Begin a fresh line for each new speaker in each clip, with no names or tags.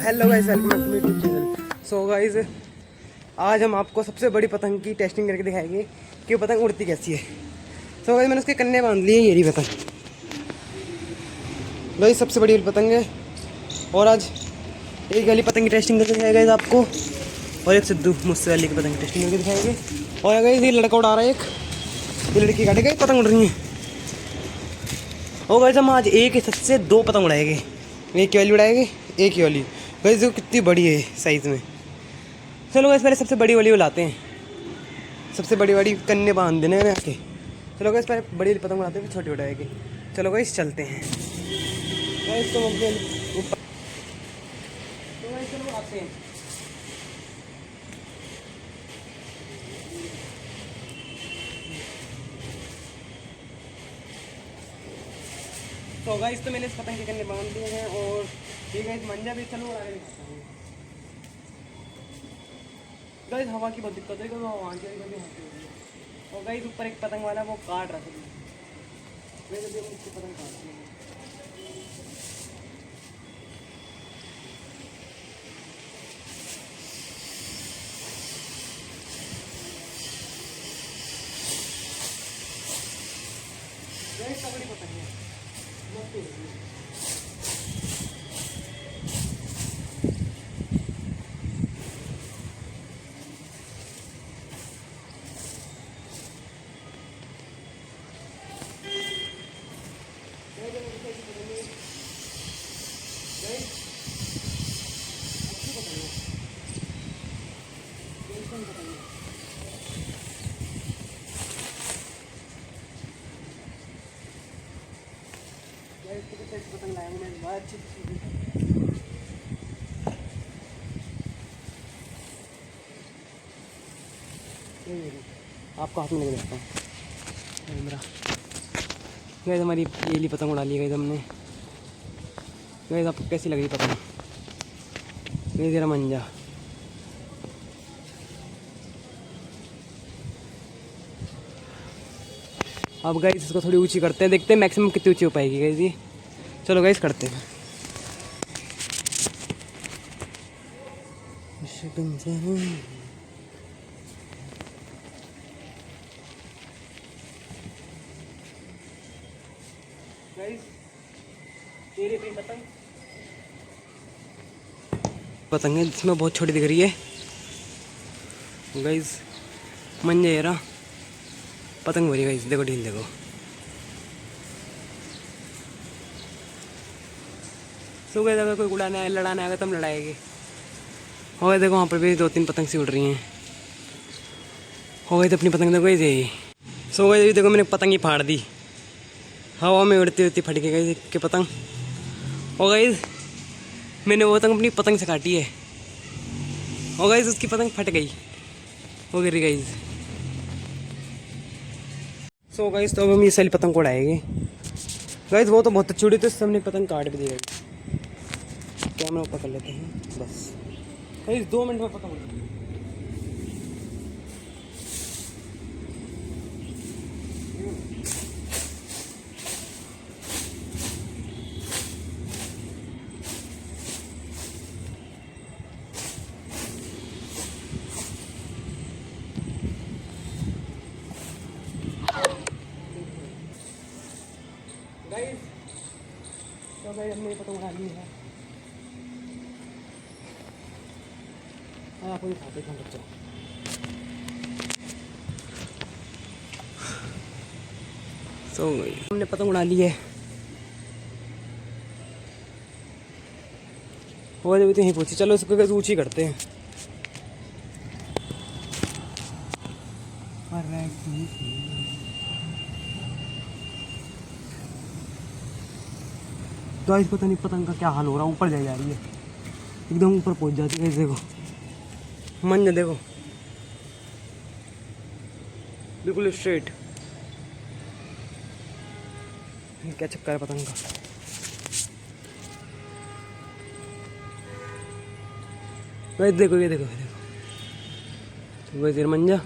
Hello guys, welcome to YouTube channel. So guys, आज हम आपको सबसे बड़ी पतंग की टेस्टिंग करके दिखाएंगे कि वो पतंग उड़ती कैसी है। सो गाइस, मैंने उसके कन्ने बांध लिए, ये रही पतंग। गाइस, सबसे बड़ी पतंग है और आज एक वाली पतंग की टेस्टिंग करके दिखाएगा गाइस आपको, और एक सिद्धू मुझसे वाली की पतंग की टेस्टिंग करके दिखाएंगे। और गाइस, ये लड़का उड़ा रहा है, ये लड़की काटे गई, पतंग उड़ रही है। और गाइस, हम आज एक ही छत से दो पतंग उड़ाएंगे, एक वाली उड़ाएंगे, एक ही वाली। गाइस देखो कितनी बड़ी है साइज़ में। चलो गाइस, पहले सबसे बड़ी वाली उड़ाते हैं। सबसे बड़ी वाली कन्ने बांध देने हैं आके। चलो गाइस, पहले बड़ी वाली पतंग उड़ाते हैं, फिर छोटी उड़ाएंगे। चलो गाइस, चलते हैं। गाइस तो ऊपर, तो गाइस चलो आते हैं। तो गाइस, तो मैंने इस पतंग के कन्ने बांध दिए हैं और ये गाइस मंजा भी चलो उड़ा के दिखाता हूँ। गाइस हवा की बहुत दिक्कत है, क्योंकि वहाँ की कभी होती है। और गाइस ऊपर एक पतंग वाला वो काट रहा था, मैं जब उसकी पतंग काटती हूँ। गाइस बड़ी पतंग है, मस्त है। पतंग लाया मैंने, बहुत अच्छी आपको हाथ में लेके देखता हूँ कैमरा। गैस हमारी ये ली पतंग उड़ा ली गई हमने। गैस आपको कैसी लग रही पतंग? ये जरा मंजा। अब गाइस इसको थोड़ी ऊंची करते हैं, देखते हैं मैक्सिमम कितनी ऊंची हो पाएगी गाइस ये। चलो गाइस करते हैं। गाइस ये रही पतंग, पतंग है जिसमें बहुत छोटी दिख रही है। गाइस मंजा ये रहा, पतंग भरी गाइस, देखो ढील देखो। सो गाइस अगर कोई उड़ाने लड़ाने आएगा तो हम लड़ाएंगे। और देखो वहाँ पर भी दो तीन पतंग सी उड़ रही हैं। हो गई तो अपनी पतंग देखो ये। सो गाइस देखो मैंने पतंग ही फाड़ दी, हवा में उड़ती उड़ती फट के गई कि पतंग। और गाइस मैंने वो पतंग अपनी पतंग से काटी है, और गाइस उसकी पतंग फट गई, वो गिर गई। सो गाइस तो अब हम ये सारी पतंग को उड़ाएंगे। गाइस वो तो बहुत अच्छी उड़ी थी, उससे हमने पतंग काट भी दी गई। कैमरा ऊपर कर लेते हैं बस। गाइस 2 मिनट में पतंग उड़ गई। गाइस तो गाइस हमने पतंग उड़ा ली है। आपको दिखाते हैं बच्चों। सो हमने पतंग उड़ा ली है, और अभी तो यहीं पहुंची। चलो इसको कैसे ऊँची करते हैं। तो इस पता नहीं पतंग का क्या हाल हो रहा है, ऊपर जा रही है, एकदम ऊपर पहुंच जाती है। देखो मंजा देखो, बिल्कुल स्ट्रेट। क्या चक्कर है पतंग का। वैसे देखो ये देखो देखो, वैसे मंजा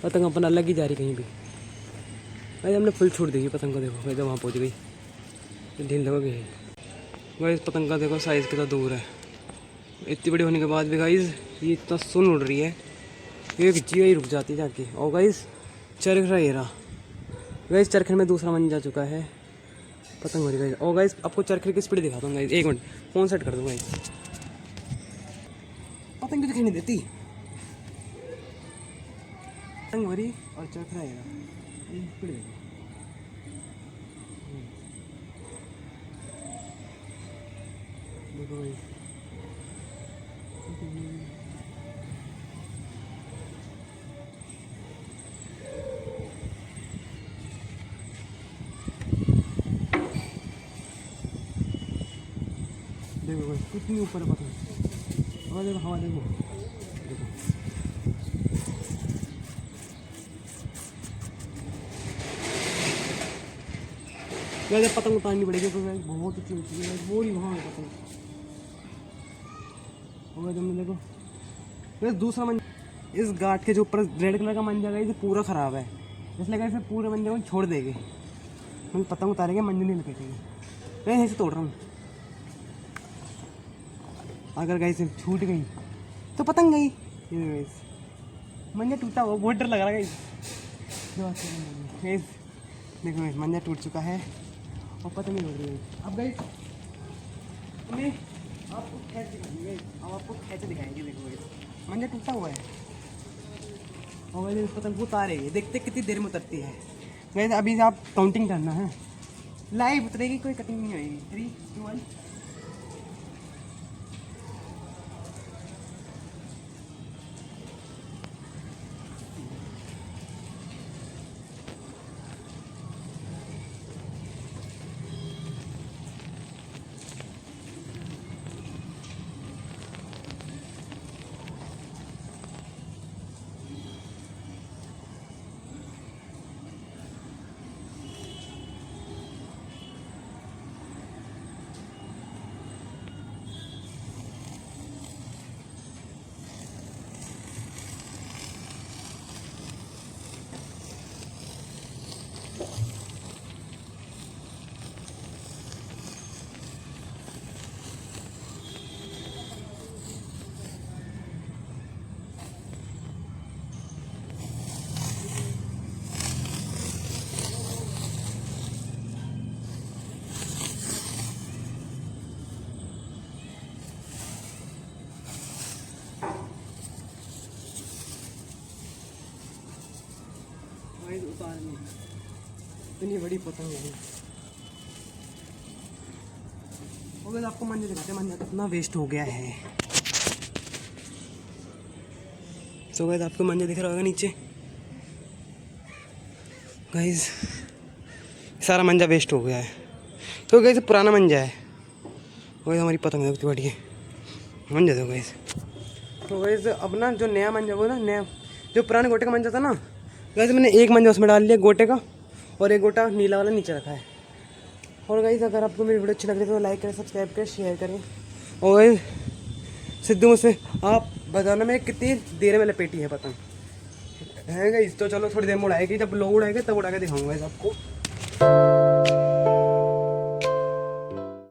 पतंग अपन अलग ही जा रही कहीं भी। वैसे हमने फुल छूट दी पतंग को, देखो वैसे वहाँ पहुँच गई, ढील लग गई। वैसे पतंग का देखो साइज़ कितना दूर है। इतनी बड़ी होने के बाद भी गाइस ये इतना सुन उड़ रही है, एक जी ही रुक जाती है जाके। और गाइस चरख रहा ये रहा गाइस, चरखे में दूसरा मन जा चुका है पतंग हो रही गाइस। और गाइस आपको चरखे की स्पीड दिखाता हूँ गाइस, एक मिनट फ़ोन सेट कर दूँगा गाइस। पतंग दिखाई नहीं देती, पतंग हो रही और चरख रहा ये रहा, स्पीड देखो। देखो गाइस देखो भाई कितनी ऊपर है पतंग। और देखो हवा देखो, देखो वैसे पतंग उतारनी पड़ेगी क्योंकि बहुत ऊँची ऊँची है, वो ही वहाँ है पतंग। और तुमने देखो वैसे दूसरा मंजा इस घाट के जो ऊपर रेड कलर का मंजा है ये पूरा ख़राब है, इसलिए कैसे पूरे मंजे को छोड़ देंगे, हम पतंग उतारेंगे मंजे नहीं लपेटेंगे। मैं यहीं से तोड़ रहा हूँ, अगर गाइस छूट गई तो पतंग गई। ये गाइस मंजा टूटा हुआ, बहुत डर लग रहा है गाइस। देखो गाइस मंजा टूट चुका है और पतंग नहीं उड़ रही है। अब गाइस हमें आपको खैच दिखाएंगे गाइस, अब आपको खैच दिखाएंगे। देखो गाइस मंजा टूटा हुआ है और गाइस इस पतंग को उतारेंगे, देखते कितनी देर में उतरती है गाइस। अभी से आप काउंटिंग करना है, लाइव उतरेगी, कोई कटिंग नहीं आएगी। 3, 2, 1। उतारनी इतनी बड़ी पतंग है। और आपको मंजा दिखाते हैं, मंजा कितना वेस्ट हो गया है। तो गाइस आपको मंजा दिख रहा होगा नीचे, गाइस सारा मंजा वेस्ट हो गया है तो गाइस पुराना मंजा है। गाइस हमारी पतंग है कितनी बड़ी है, मंजा दो गाइस। तो गाइस अब ना जो नया मंजा वो ना नया जो पुराने गोटे का मंजा था ना गाइस, मैंने एक मंजा उसमें डाल लिया गोटे का और एक गोटा नीला वाला नीचे रखा है। और गाइस अगर आपको मेरी वीडियो अच्छी लग रही है तो लाइक करें, सब्सक्राइब करें, शेयर करें। और गाइस सिद्धू मुझसे आप बताना मैं कितनी देर में लपेटी है पतंग है गाइस। तो चलो थोड़ी देर में उड़ाएगी, जब लोग उड़ाएंगे तब उड़ा के दिखाऊंगा गाइस आपको।